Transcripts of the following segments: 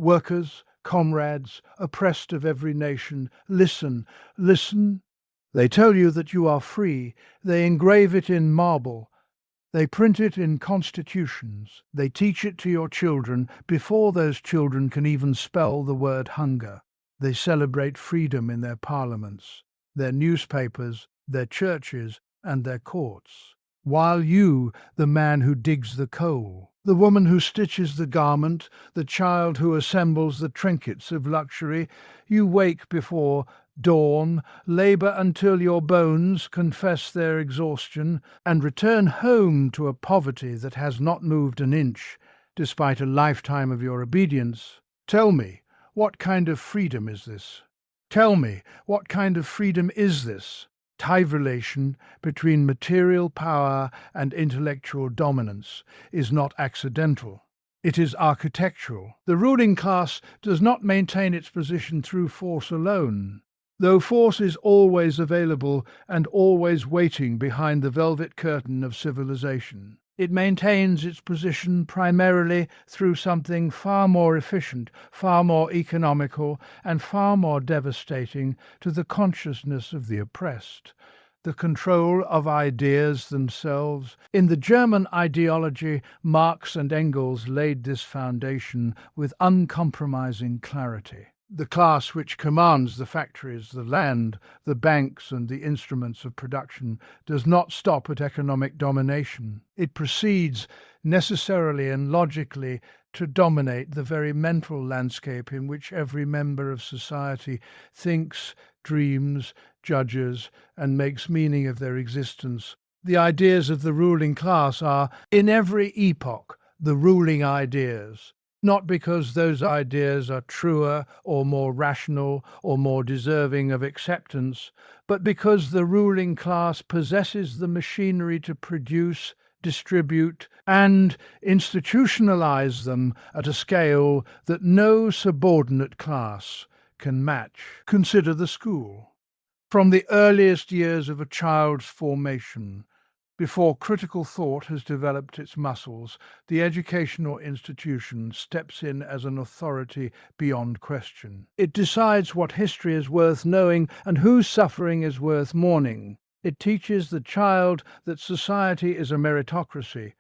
Workers, comrades, oppressed of every nation, listen, listen. They tell you that you are free. They engrave it in marble. They print it in constitutions. They teach it to your children before those children can even spell the word hunger. They celebrate freedom in their parliaments, their newspapers, their churches, and their courts. While you, the man who digs the coal, the woman who stitches the garment, the child who assembles the trinkets of luxury, you wake before dawn, labour until your bones confess their exhaustion, and return home to a poverty that has not moved an inch, despite a lifetime of your obedience. Tell me, what kind of freedom is this? Tell me, what kind of freedom is this? Tie relation between material power and intellectual dominance is not accidental. It is architectural. The ruling class does not maintain its position through force alone. Though force is always available and always waiting behind the velvet curtain of civilization, it maintains its position primarily through something far more efficient, far more economical, and far more devastating to the consciousness of the oppressed: the control of ideas themselves. In the German ideology, Marx and Engels laid this foundation with uncompromising clarity. The class which commands the factories, the land, the banks, and the instruments of production does not stop at economic domination. It proceeds necessarily and logically to dominate the very mental landscape in which every member of society thinks, dreams, judges, and makes meaning of their existence. The ideas of the ruling class are, in every epoch, the ruling ideas. Not because those ideas are truer or more rational or more deserving of acceptance, but because the ruling class possesses the machinery to produce, distribute, and institutionalize them at a scale that no subordinate class can match. Consider the school. From the earliest years of a child's formation, before critical thought has developed its muscles, the educational institution steps in as an authority beyond question. It decides what history is worth knowing and whose suffering is worth mourning. It teaches the child that society is a meritocracy,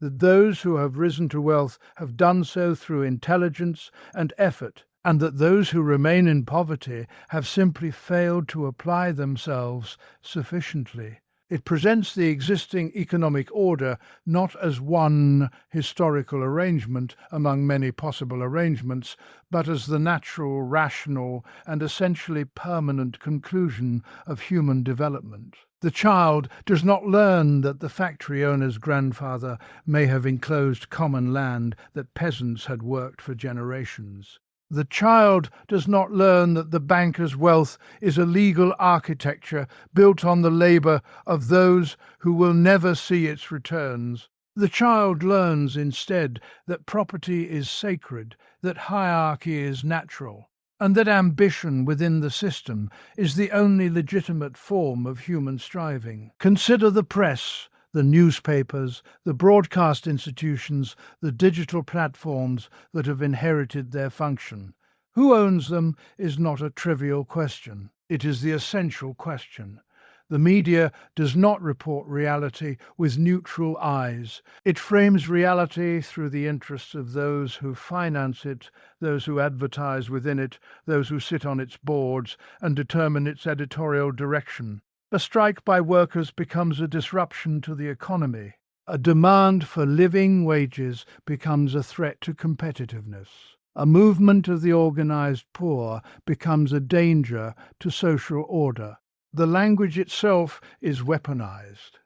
that those who have risen to wealth have done so through intelligence and effort, and that those who remain in poverty have simply failed to apply themselves sufficiently. It presents the existing economic order not as one historical arrangement among many possible arrangements, but as the natural, rational, and essentially permanent conclusion of human development. The child does not learn that the factory owner's grandfather may have enclosed common land that peasants had worked for generations. The child does not learn that the banker's wealth is a legal architecture built on the labor of those who will never see its returns. The child learns instead that property is sacred, that hierarchy is natural, and that ambition within the system is the only legitimate form of human striving. Consider the press, the newspapers, the broadcast institutions, the digital platforms that have inherited their function. Who owns them is not a trivial question. It is the essential question. The media does not report reality with neutral eyes. It frames reality through the interests of those who finance it, those who advertise within it, those who sit on its boards and determine its editorial direction. A strike by workers becomes a disruption to the economy. A demand for living wages becomes a threat to competitiveness. A movement of the organized poor becomes a danger to social order. The language itself is weaponized.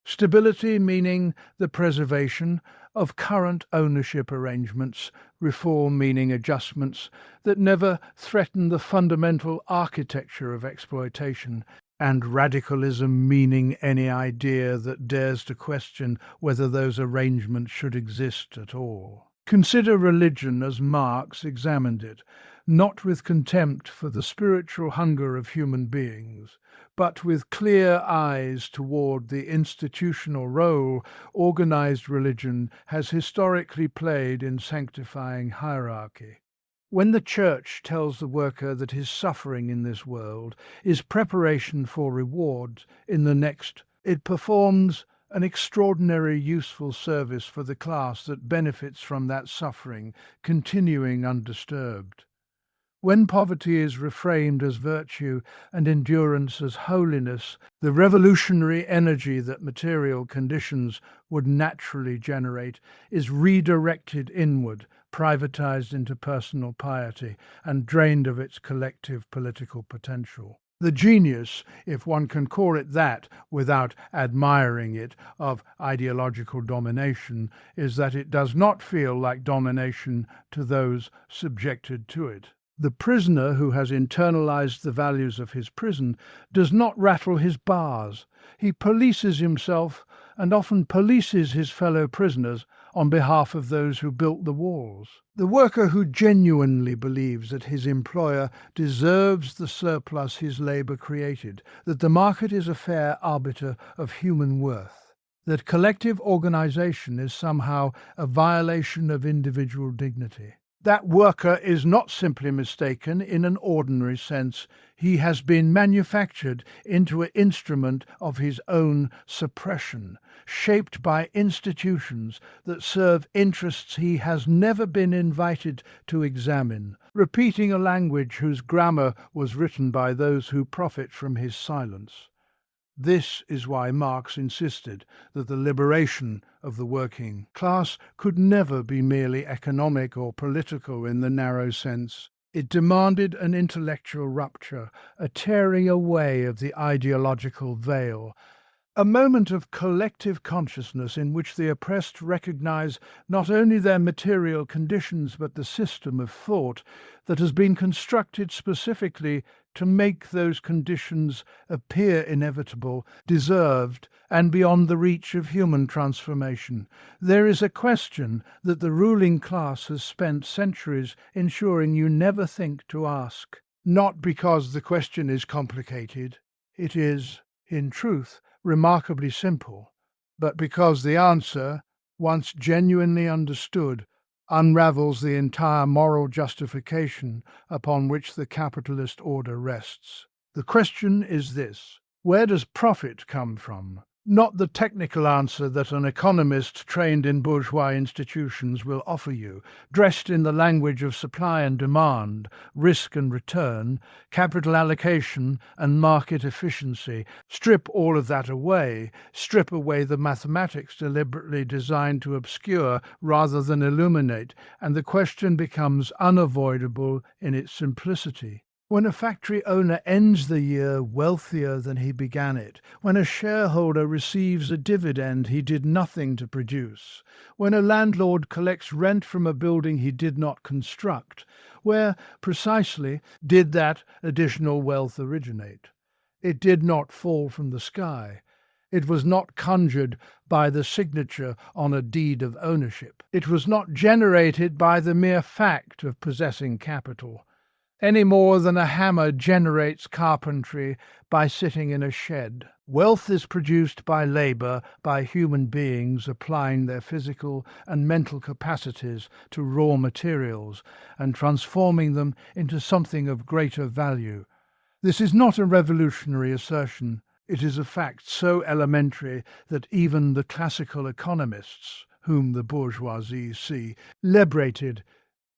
Stability meaning the preservation of current ownership arrangements, reform meaning adjustments that never threaten the fundamental architecture of exploitation, and radicalism meaning any idea that dares to question whether those arrangements should exist at all. Consider religion as Marx examined it, not with contempt for the spiritual hunger of human beings, but with clear eyes toward the institutional role organized religion has historically played in sanctifying hierarchy. When the church tells the worker that his suffering in this world is preparation for reward in the next, it performs an extraordinary useful service for the class that benefits from that suffering continuing undisturbed. When poverty is reframed as virtue and endurance as holiness, the revolutionary energy that material conditions would naturally generate is redirected inward, privatized into personal piety, and drained of its collective political potential. The genius, if one can call it that without admiring it, of ideological domination is that it does not feel like domination to those subjected to it. The prisoner who has internalized the values of his prison does not rattle his bars. He polices himself and often polices his fellow prisoners on behalf of those who built the walls. The worker who genuinely believes that his employer deserves the surplus his labor created, that the market is a fair arbiter of human worth, that collective organization is somehow a violation of individual dignity. That worker is not simply mistaken in an ordinary sense. He has been manufactured into an instrument of his own suppression, shaped by institutions that serve interests he has never been invited to examine, repeating a language whose grammar was written by those who profit from his silence. This is why Marx insisted that the liberation of the working class could never be merely economic or political in the narrow sense. It demanded an intellectual rupture, a tearing away of the ideological veil, a moment of collective consciousness in which the oppressed recognize not only their material conditions but the system of thought that has been constructed specifically to make those conditions appear inevitable, deserved, and beyond the reach of human transformation. There is a question that the ruling class has spent centuries ensuring you never think to ask. Not because the question is complicated. It is, in truth, remarkably simple, but because the answer, once genuinely understood, unravels the entire moral justification upon which the capitalist order rests. The question is this: where does profit come from? Not the technical answer that an economist trained in bourgeois institutions will offer you, dressed in the language of supply and demand, risk and return, capital allocation and market efficiency. Strip all of that away, strip away the mathematics deliberately designed to obscure rather than illuminate, and the question becomes unavoidable in its simplicity. When a factory owner ends the year wealthier than he began it, when a shareholder receives a dividend he did nothing to produce, when a landlord collects rent from a building he did not construct, where, precisely, did that additional wealth originate? It did not fall from the sky. It was not conjured by the signature on a deed of ownership. It was not generated by the mere fact of possessing capital, any more than a hammer generates carpentry by sitting in a shed. Wealth is produced by labor, by human beings applying their physical and mental capacities to raw materials and transforming them into something of greater value. This is not a revolutionary assertion. It is a fact so elementary that even the classical economists, whom the bourgeoisie see, liberated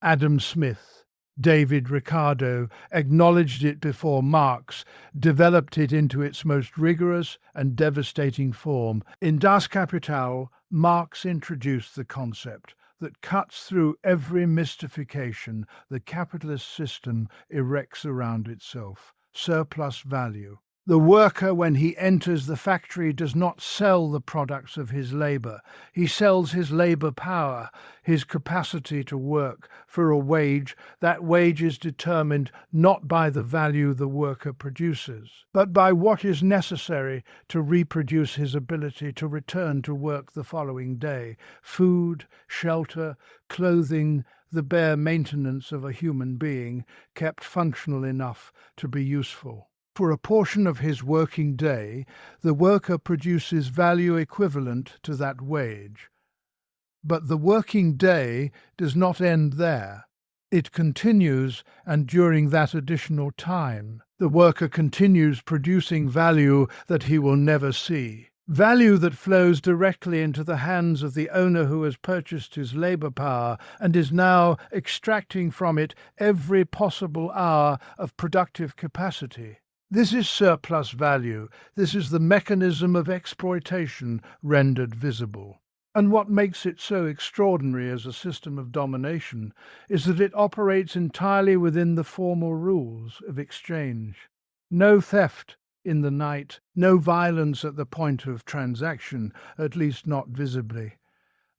Adam Smith, David Ricardo, acknowledged it before Marx developed it into its most rigorous and devastating form. In Das Kapital, Marx introduced the concept that cuts through every mystification the capitalist system erects around itself: surplus value. The worker, when he enters the factory, does not sell the products of his labor. He sells his labor power, his capacity to work for a wage. That wage is determined not by the value the worker produces, but by what is necessary to reproduce his ability to return to work the following day: food, shelter, clothing, the bare maintenance of a human being kept functional enough to be useful. For a portion of his working day, the worker produces value equivalent to that wage. But the working day does not end there. It continues, and during that additional time, the worker continues producing value that he will never see. Value that flows directly into the hands of the owner who has purchased his labor power and is now extracting from it every possible hour of productive capacity. This is surplus value. This is the mechanism of exploitation rendered visible. And what makes it so extraordinary as a system of domination is that it operates entirely within the formal rules of exchange. No theft in the night, no violence at the point of transaction, at least not visibly.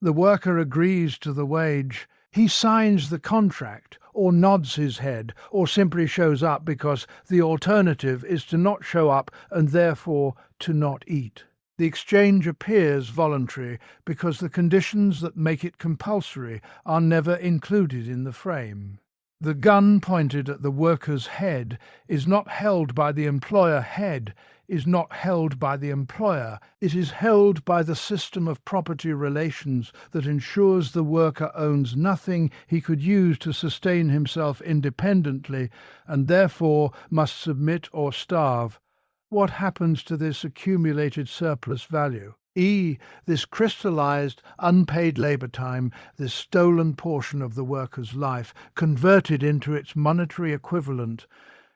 The worker agrees to the wage. He signs the contract, or nods his head, or simply shows up because the alternative is to not show up and therefore to not eat. The exchange appears voluntary because the conditions that make it compulsory are never included in the frame. The gun pointed at the worker's head is not held by the employer is not held by the employer. It is held by the system of property relations that ensures the worker owns nothing he could use to sustain himself independently and therefore must submit or starve. What happens to this accumulated surplus value? This crystallized, unpaid labor time, this stolen portion of the worker's life, converted into its monetary equivalent,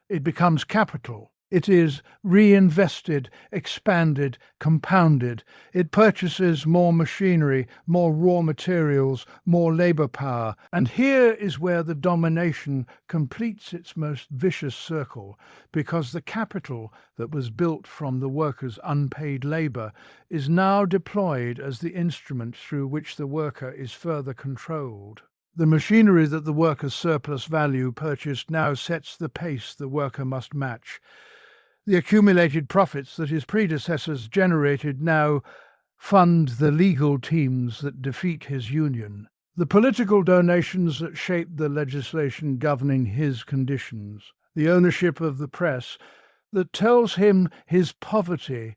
it becomes capital. It is reinvested, expanded, compounded. It purchases more machinery, more raw materials, more labor power. And here is where the domination completes its most vicious circle, because the capital that was built from the worker's unpaid labor is now deployed as the instrument through which the worker is further controlled. The machinery that the worker's surplus value purchased now sets the pace the worker must match. The accumulated profits that his predecessors generated now fund the legal teams that defeat his union, the political donations that shape the legislation governing his conditions, the ownership of the press that tells him his poverty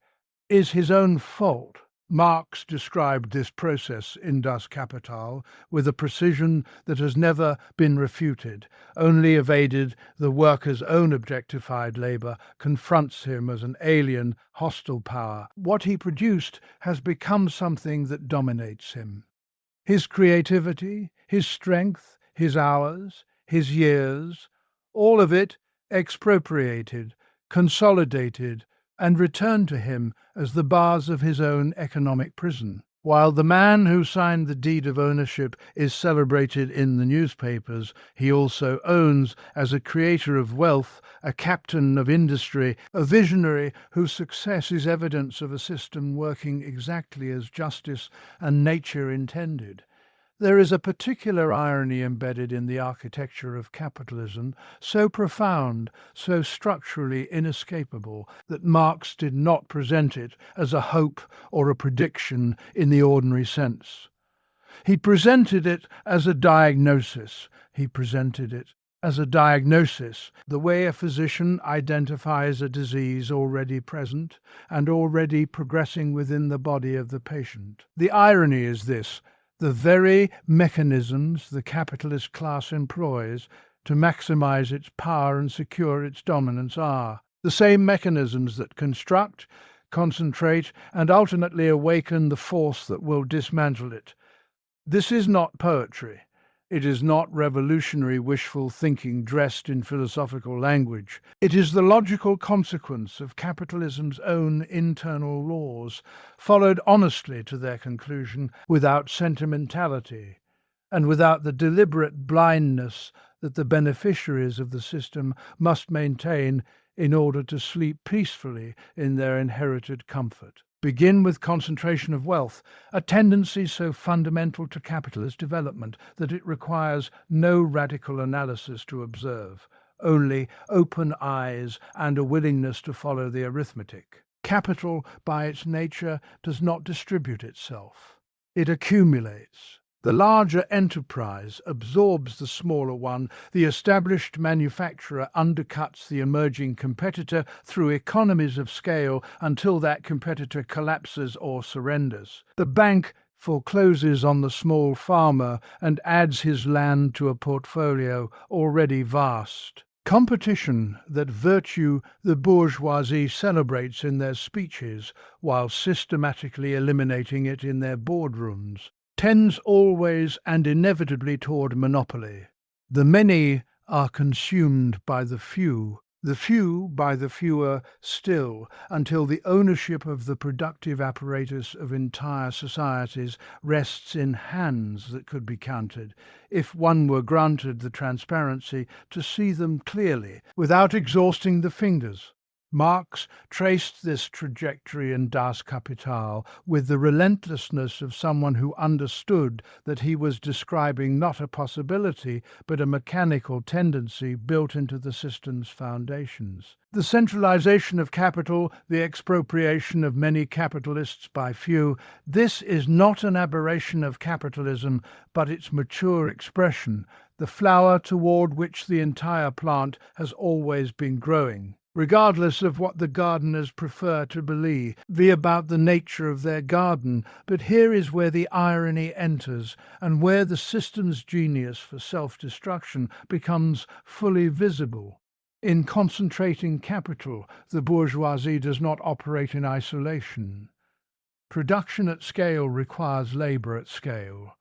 is his own fault. Marx described this process in Das Kapital with a precision that has never been refuted. Only evaded the worker's own objectified labor confronts him as an alien, hostile power. What he produced has become something that dominates him. His creativity, his strength, his hours, his years, all of it expropriated, consolidated, and returned to him as the bars of his own economic prison. While the man who signed the deed of ownership is celebrated in the newspapers, he also owns, as a creator of wealth, a captain of industry, a visionary whose success is evidence of a system working exactly as justice and nature intended. There is a particular irony embedded in the architecture of capitalism, so profound, so structurally inescapable, that Marx did not present it as a hope or a prediction in the ordinary sense. He presented it as a diagnosis. The way a physician identifies a disease already present and already progressing within the body of the patient. The irony is this: the very mechanisms the capitalist class employs to maximize its power and secure its dominance are the same mechanisms that construct, concentrate, and ultimately awaken the force that will dismantle it. This is not poetry. It is not revolutionary wishful thinking dressed in philosophical language. It is the logical consequence of capitalism's own internal laws, followed honestly to their conclusion, without sentimentality, and without the deliberate blindness that the beneficiaries of the system must maintain in order to sleep peacefully in their inherited comfort. Begin with concentration of wealth, a tendency so fundamental to capitalist development that it requires no radical analysis to observe, only open eyes and a willingness to follow the arithmetic. Capital, by its nature, does not distribute itself. It accumulates. The larger enterprise absorbs the smaller one. The established manufacturer undercuts the emerging competitor through economies of scale until that competitor collapses or surrenders. The bank forecloses on the small farmer, and adds his land to a portfolio already vast. Competition, that virtue the bourgeoisie celebrates in their speeches while systematically eliminating it in their boardrooms, tends always and inevitably toward monopoly. The many are consumed by the few by the fewer still, until the ownership of the productive apparatus of entire societies rests in hands that could be counted, if one were granted the transparency to see them clearly, without exhausting the fingers. Marx traced this trajectory in Das Kapital with the relentlessness of someone who understood that he was describing not a possibility but a mechanical tendency built into the system's foundations. The centralization of capital, the expropriation of many capitalists by few, this is not an aberration of capitalism but its mature expression, the flower toward which the entire plant has always been growing. Regardless of what the gardeners prefer to believe about the nature of their garden. But here is where the irony enters, and where the system's genius for self-destruction becomes fully visible. In concentrating capital, the bourgeoisie does not operate in isolation. Production at scale requires labor at scale.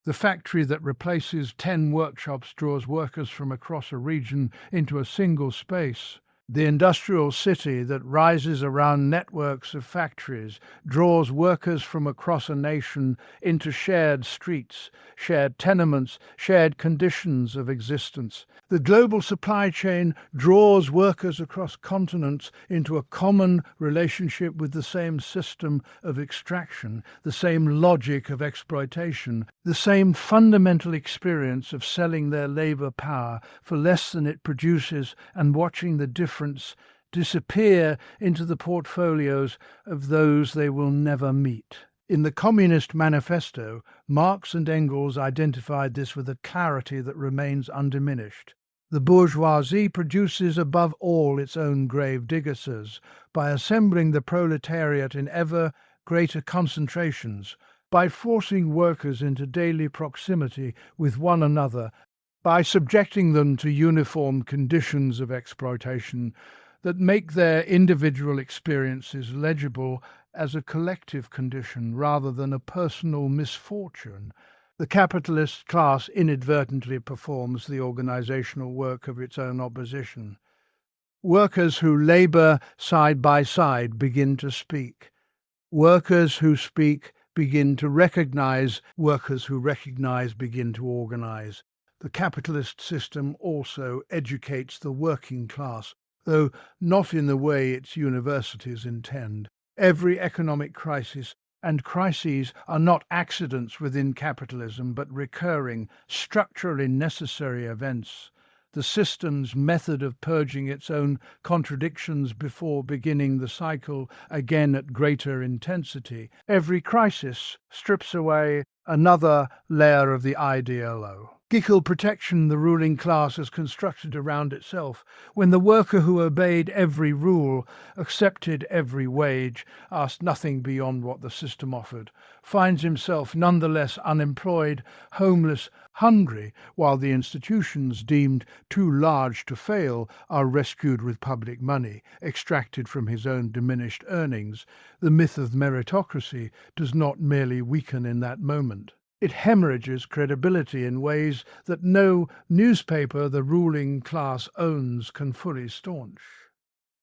The factory that replaces 10 workshops draws workers from across a region into a single space. The industrial city that rises around networks of factories draws workers from across a nation into shared streets, shared tenements, shared conditions of existence. The global supply chain draws workers across continents into a common relationship with the same system of extraction, the same logic of exploitation, the same fundamental experience of selling their labor power for less than it produces and watching the difference disappear into the portfolios of those they will never meet. In the Communist Manifesto, Marx and Engels identified this with a clarity that remains undiminished. The bourgeoisie produces above all its own grave diggers by assembling the proletariat in ever greater concentrations, by forcing workers into daily proximity with one another, by subjecting them to uniform conditions of exploitation that make their individual experiences legible as a collective condition rather than a personal misfortune. The capitalist class inadvertently performs the organizational work of its own opposition. Workers who labor side by side begin to speak. Workers who speak begin to recognize. Workers who recognize begin to organize. The capitalist system also educates the working class, though not in the way its universities intend. Every economic crisis and crises are not accidents within capitalism, but recurring, structurally necessary events. The system's method of purging its own contradictions before beginning the cycle again at greater intensity. Every crisis strips away another layer of the idealo. Equal protection the ruling class has constructed around itself, when the worker who obeyed every rule, accepted every wage, asked nothing beyond what the system offered, finds himself nonetheless unemployed, homeless, hungry, while the institutions deemed too large to fail are rescued with public money, extracted from his own diminished earnings. The myth of meritocracy does not merely weaken in that moment. It hemorrhages credibility in ways that no newspaper the ruling class owns can fully staunch.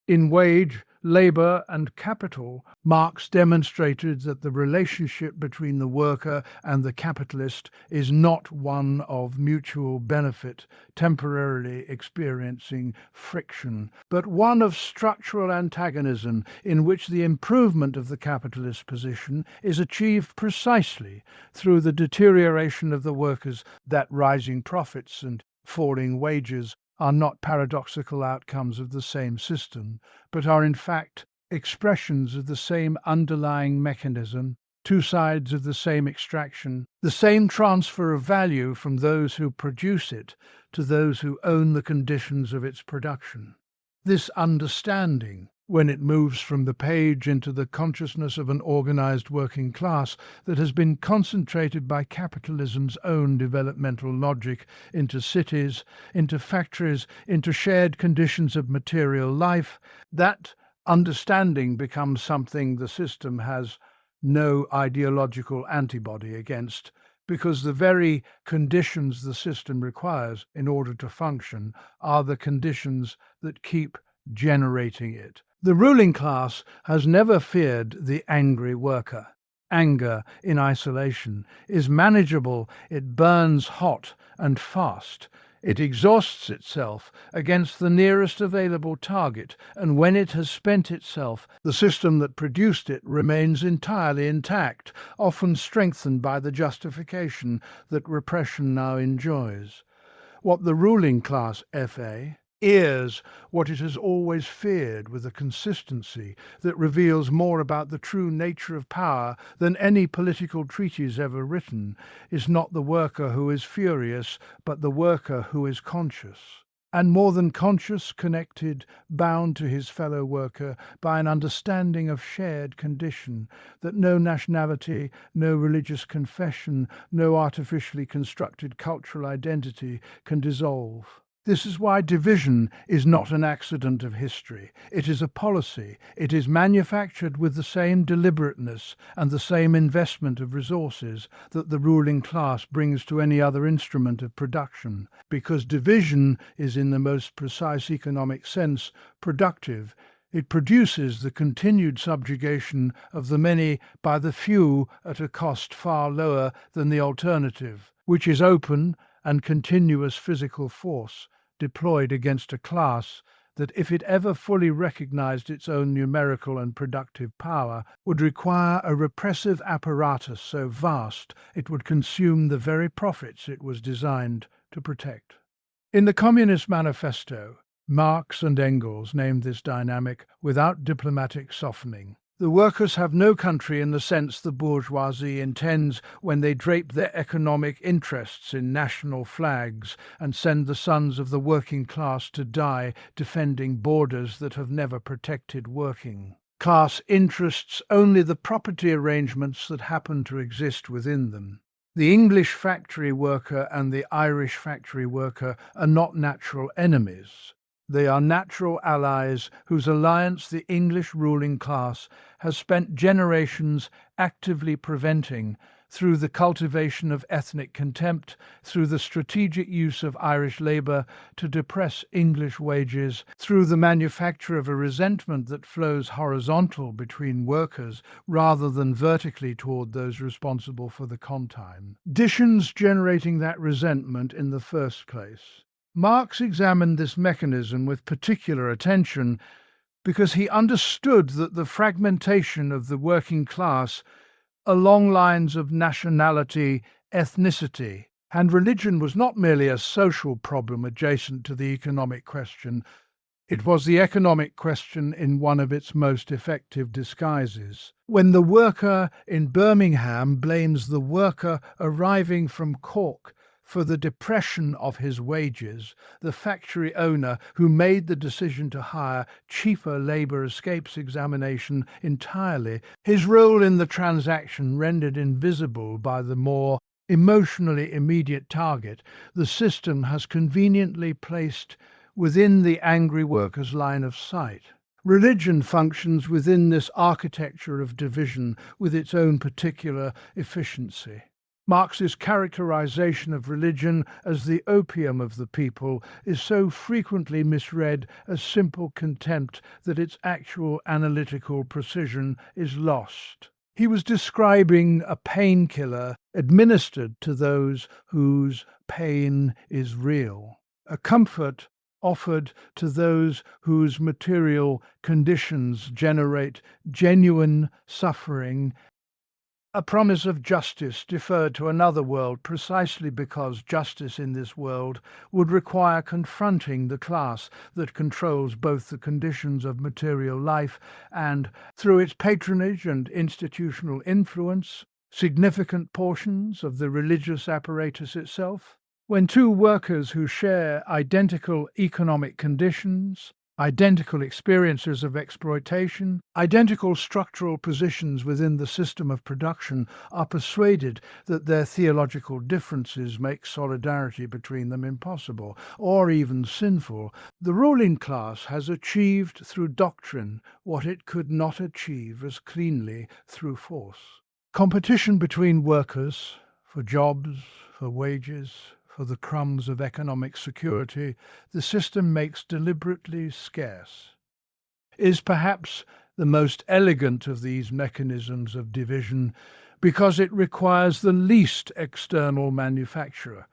In Wage, Labor and Capital, Marx demonstrated that the relationship between the worker and the capitalist is not one of mutual benefit, temporarily experiencing friction, but one of structural antagonism in which the improvement of the capitalist position is achieved precisely through the deterioration of the workers. That rising profits and falling wages are not paradoxical outcomes of the same system, but are in fact expressions of the same underlying mechanism, two sides of the same extraction, the same transfer of value from those who produce it to those who own the conditions of its production. This understanding when it moves from the page into the consciousness of an organized working class that has been concentrated by capitalism's own developmental logic into cities, into factories, into shared conditions of material life, that understanding becomes something the system has no ideological antibody against, because the very conditions the system requires in order to function are the conditions that keep generating it. The ruling class has never feared the angry worker. Anger in isolation is manageable, it burns hot and fast. It exhausts itself against the nearest available target, and when it has spent itself, the system that produced it remains entirely intact, often strengthened by the justification that repression now enjoys. What the ruling class FA is what it has always feared, with a consistency that reveals more about the true nature of power than any political treatise ever written, is not the worker who is furious, but the worker who is conscious. And more than conscious, connected, bound to his fellow worker by an understanding of shared condition that no nationality, no religious confession, no artificially constructed cultural identity can dissolve. This is why division is not an accident of history. It is a policy. It is manufactured with the same deliberateness and the same investment of resources that the ruling class brings to any other instrument of production, because division is, in the most precise economic sense, productive. It produces the continued subjugation of the many by the few at a cost far lower than the alternative, which is open and continuous physical force deployed against a class that, if it ever fully recognized its own numerical and productive power, would require a repressive apparatus so vast it would consume the very profits it was designed to protect. In the Communist Manifesto, Marx and Engels named this dynamic without diplomatic softening. The workers have no country in the sense the bourgeoisie intends when they drape their economic interests in national flags and send the sons of the working class to die defending borders that have never protected working class interests, only the property arrangements that happen to exist within them. The English factory worker and the Irish factory worker are not natural enemies. They are natural allies whose alliance the English ruling class has spent generations actively preventing through the cultivation of ethnic contempt, through the strategic use of Irish labour to depress English wages, through the manufacture of a resentment that flows horizontal between workers rather than vertically toward those responsible for the conditions generating that resentment in the first place. Marx examined this mechanism with particular attention because he understood that the fragmentation of the working class along lines of nationality, ethnicity, and religion was not merely a social problem adjacent to the economic question. It was the economic question in one of its most effective disguises. When the worker in Birmingham blames the worker arriving from Cork for the depression of his wages, the factory owner who made the decision to hire cheaper labour escapes examination entirely, his role in the transaction rendered invisible by the more emotionally immediate target the system has conveniently placed within the angry worker's line of sight. Religion functions within this architecture of division with its own particular efficiency. Marx's characterization of religion as the opium of the people is so frequently misread as simple contempt that its actual analytical precision is lost. He was describing a painkiller administered to those whose pain is real, a comfort offered to those whose material conditions generate genuine suffering, a promise of justice deferred to another world precisely because justice in this world would require confronting the class that controls both the conditions of material life and, through its patronage and institutional influence, significant portions of the religious apparatus itself. When two workers who share identical economic conditions, identical experiences of exploitation, identical structural positions within the system of production, are persuaded that their theological differences make solidarity between them impossible, or even sinful. The ruling class has achieved through doctrine what it could not achieve as cleanly through force. Competition between workers for jobs, for wages, for the crumbs of economic security, the system makes deliberately scarce, is perhaps the most elegant of these mechanisms of division because it requires the least external manufacturer.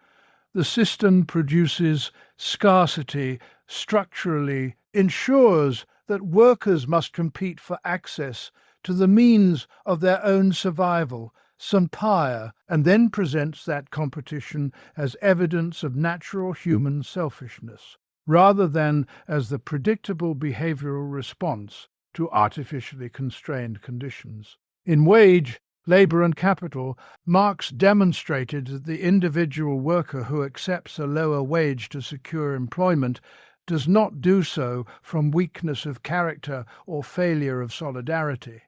The system produces scarcity structurally, ensures that workers must compete for access to the means of their own survival, sampire, and then presents that competition as evidence of natural human selfishness, rather than as the predictable behavioral response to artificially constrained conditions. In Wage, Labour and Capital, Marx demonstrated that the individual worker who accepts a lower wage to secure employment does not do so from weakness of character or failure of solidarity.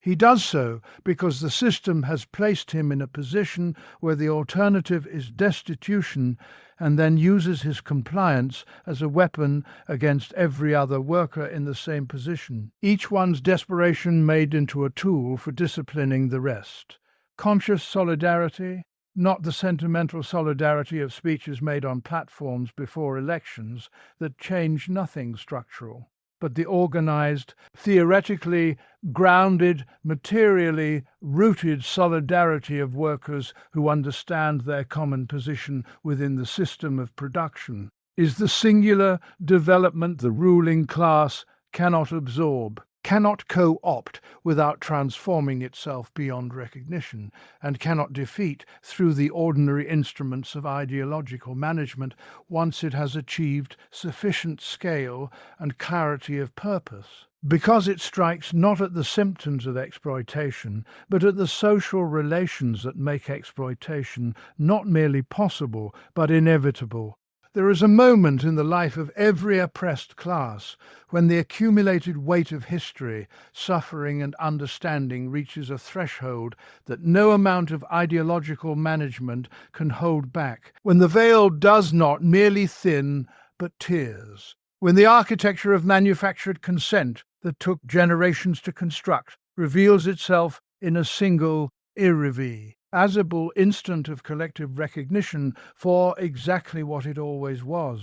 He does so because the system has placed him in a position where the alternative is destitution, and then uses his compliance as a weapon against every other worker in the same position, each one's desperation made into a tool for disciplining the rest. Conscious solidarity, not the sentimental solidarity of speeches made on platforms before elections that change nothing structural, but the organized, theoretically grounded, materially rooted solidarity of workers who understand their common position within the system of production, is the singular development the ruling class cannot absorb, cannot co-opt without transforming itself beyond recognition, and cannot defeat through the ordinary instruments of ideological management once it has achieved sufficient scale and clarity of purpose. Because it strikes not at the symptoms of exploitation, but at the social relations that make exploitation not merely possible, but inevitable. There is a moment in the life of every oppressed class when the accumulated weight of history, suffering, and understanding reaches a threshold that no amount of ideological management can hold back, when the veil does not merely thin but tears, when the architecture of manufactured consent that took generations to construct reveals itself in a single irreversible instant of collective recognition for exactly what it always was.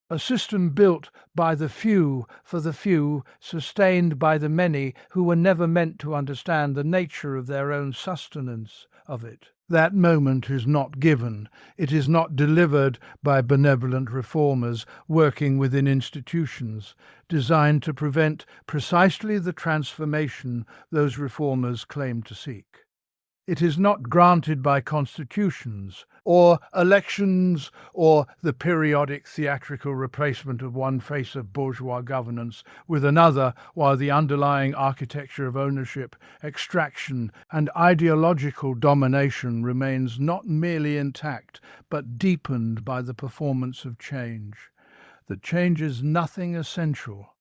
A system built by the few for the few, sustained by the many who were never meant to understand the nature of their own sustenance of it. That moment is not given. It is not delivered by benevolent reformers working within institutions, designed to prevent precisely the transformation those reformers claim to seek. It is not granted by constitutions, or elections, or the periodic theatrical replacement of one face of bourgeois governance with another, while the underlying architecture of ownership, extraction, and ideological domination remains not merely intact, but deepened by the performance of change. That changes nothing essential.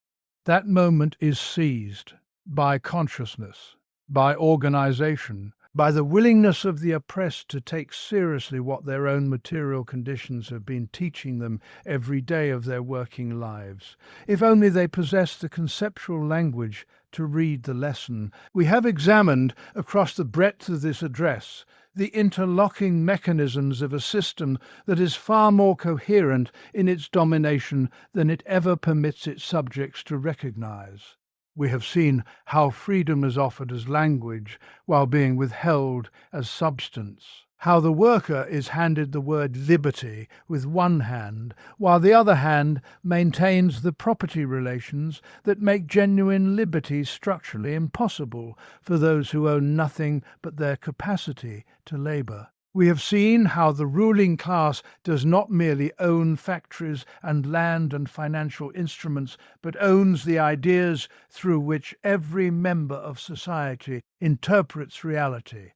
That moment is seized by consciousness, by organization, by the willingness of the oppressed to take seriously what their own material conditions have been teaching them every day of their working lives. If only they possess the conceptual language to read the lesson. We have examined, across the breadth of this address, the interlocking mechanisms of a system that is far more coherent in its domination than it ever permits its subjects to recognize. We have seen how freedom is offered as language while being withheld as substance, how the worker is handed the word liberty with one hand, while the other hand maintains the property relations that make genuine liberty structurally impossible for those who own nothing but their capacity to labor. We have seen how the ruling class does not merely own factories and land and financial instruments, but owns the ideas through which every member of society interprets reality.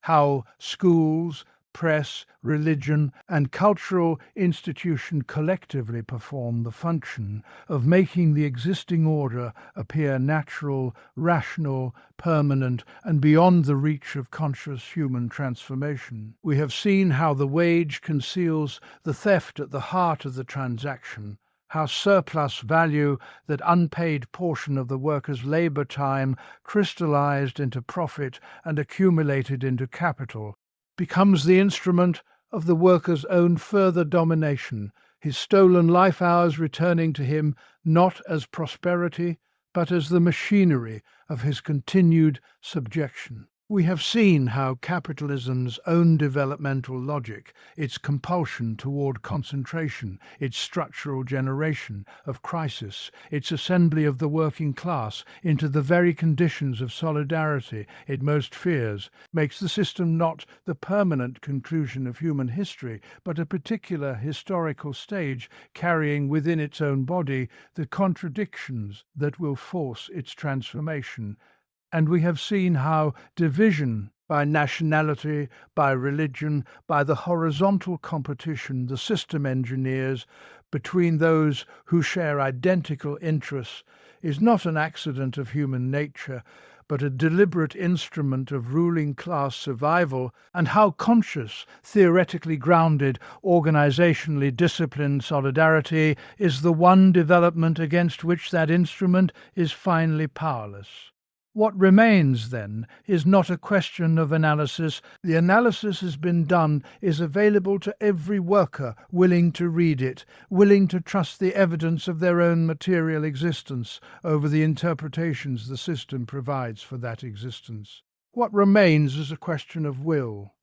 How schools, press, religion, and cultural institution collectively perform the function of making the existing order appear natural, rational, permanent, and beyond the reach of conscious human transformation. We have seen how the wage conceals the theft at the heart of the transaction, how surplus value, that unpaid portion of the worker's labor time crystallized into profit and accumulated into capital, becomes the instrument of the worker's own further domination, his stolen life hours returning to him not as prosperity, but as the machinery of his continued subjection. We have seen how capitalism's own developmental logic, its compulsion toward concentration, its structural generation of crisis, its assembly of the working class into the very conditions of solidarity it most fears, makes the system not the permanent conclusion of human history, but a particular historical stage carrying within its own body the contradictions that will force its transformation. And we have seen how division by nationality, by religion, by the horizontal competition the system engineers between those who share identical interests is not an accident of human nature, but a deliberate instrument of ruling class survival, and how conscious, theoretically grounded, organizationally disciplined solidarity is the one development against which that instrument is finally powerless. What remains, then, is not a question of analysis. The analysis has been done, is available to every worker willing to read it, willing to trust the evidence of their own material existence over the interpretations the system provides for that existence. What remains is a question of will,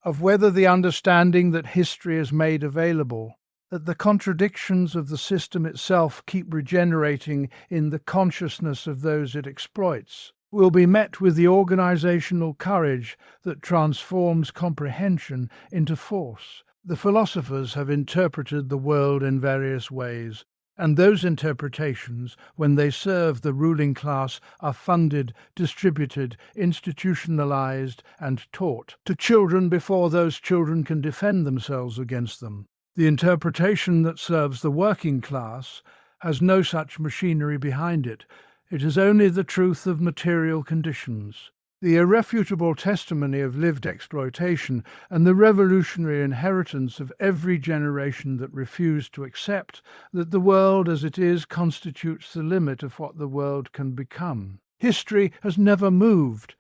of whether the understanding that history is made available, that the contradictions of the system itself keep regenerating in the consciousness of those it exploits, will be met with the organizational courage that transforms comprehension into force. The philosophers have interpreted the world in various ways, and those interpretations, when they serve the ruling class, are funded, distributed, institutionalized, and taught to children before those children can defend themselves against them. The interpretation that serves the working class has no such machinery behind it. It is only the truth of material conditions, the irrefutable testimony of lived exploitation, and the revolutionary inheritance of every generation that refused to accept that the world as it is constitutes the limit of what the world can become. History has never moved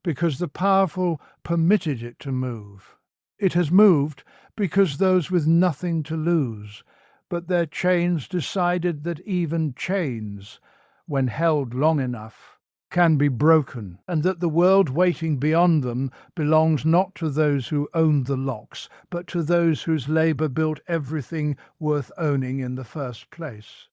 because the powerful permitted it to move. It has moved because those with nothing to lose, but their chains decided that even chains, when held long enough, can be broken, and that the world waiting beyond them belongs not to those who owned the locks, but to those whose labor built everything worth owning in the first place.